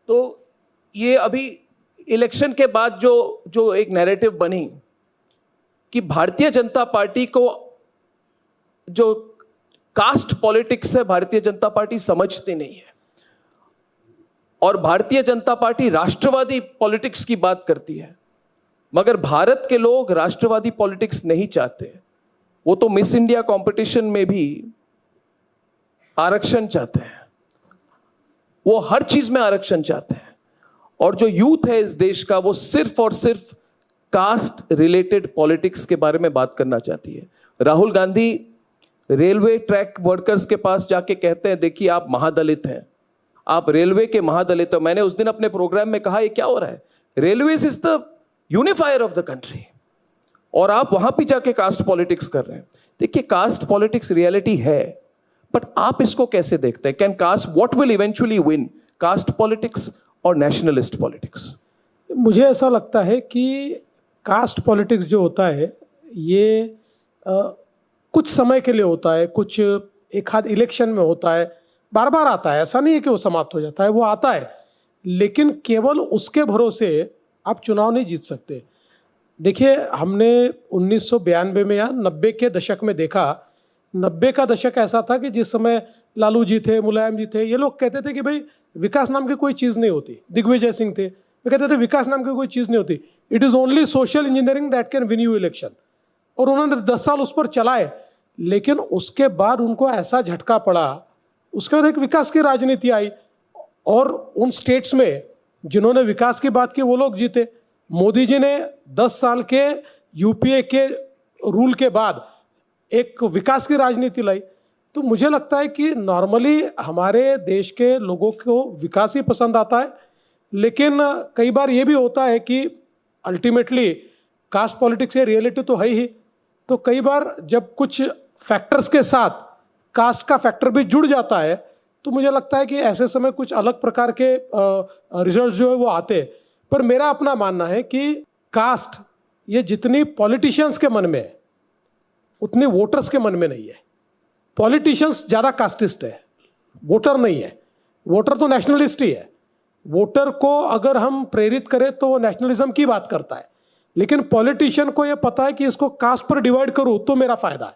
तो ये अभी इलेक्शन के बाद जो जो एक नैरेटिव बनी कि भारतीय जनता पार्टी को जो कास्ट पॉलिटिक्स है, भारतीय जनता पार्टी समझती नहीं है और भारतीय जनता पार्टी राष्ट्रवादी पॉलिटिक्स की बात करती है, मगर भारत के लोग राष्ट्रवादी पॉलिटिक्स नहीं चाहते। वो तो मिस इंडिया कंपटीशन में भी आरक्षण चाहते हैं, वो हर चीज में आरक्षण चाहते हैं। और जो यूथ है इस देश का, वो सिर्फ और सिर्फ कास्ट रिलेटेड पॉलिटिक्स के बारे में बात करना चाहती है। Rahul Gandhi railway track workers के पास जाके कहते हैं, देखिए आप महादलित हैं, आप रेलवे के महादलित हो। मैंने उस दिन अपने प्रोग्राम में कहा, ये क्या हो रहा है? Railways is the unifier of the country और आप वहां पे जाके कास्ट पॉलिटिक्स कर रहे हैं। देखिए, कास्ट पॉलिटिक्स रियलिटी है, बट आप इसको कैसे देखते हैं? Can caste, what will eventually win, caste politics और नेशनलिस्ट पॉलिटिक्स? मुझे ऐसा लगता है कि कास्ट पॉलिटिक्स जो होता है ये कुछ समय के लिए होता है, कुछ एक आध इलेक्शन में होता है, बार बार आता है। ऐसा नहीं है कि वो समाप्त हो जाता है, वो आता है, लेकिन केवल उसके भरोसे आप चुनाव नहीं जीत सकते। देखिए, हमने 1992 में या 90 के दशक में देखा। 90 का दशक ऐसा था कि जिस समय लालू जी थे, मुलायम जी थे, ये लोग कहते थे कि भाई विकास नाम की कोई चीज़ नहीं होती। दिग्विजय सिंह थे, वे कहते थे विकास नाम की कोई चीज़ नहीं होती, it is only social engineering that can win you election. और उन्होंने 10 साल उस पर चलाए, लेकिन उसके बाद उनको ऐसा झटका पड़ा, उसके बाद एक विकास की राजनीति आई और उन स्टेट्स में जिन्होंने विकास की बात की वो लोग जीते। मोदी जी ने 10 साल के यूपीए के रूल के बाद एक विकास की राजनीति लाई। तो मुझे लगता है कि नॉर्मली हमारे देश के लोगों को विकास ही पसंद आता है, लेकिन कई बार ये भी होता है कि अल्टीमेटली कास्ट पॉलिटिक्स ये रियलिटी तो है ही। तो कई बार जब कुछ फैक्टर्स के साथ कास्ट का फैक्टर भी जुड़ जाता है, तो मुझे लगता है कि ऐसे समय कुछ अलग प्रकार के रिजल्ट जो है वो आते हैं। पर मेरा अपना मानना है कि कास्ट ये जितनी पॉलिटिशियंस के मन में है उतनी वोटर्स के मन में नहीं है। पॉलिटिशियंस ज़्यादा कास्टिस्ट है, वोटर नहीं है। वोटर तो नेशनलिस्ट ही है। वोटर को अगर हम प्रेरित करें तो वो नेशनलिज्म की बात करता है, लेकिन पॉलिटिशियन को ये पता है कि इसको कास्ट पर डिवाइड करूँ तो मेरा फायदा है।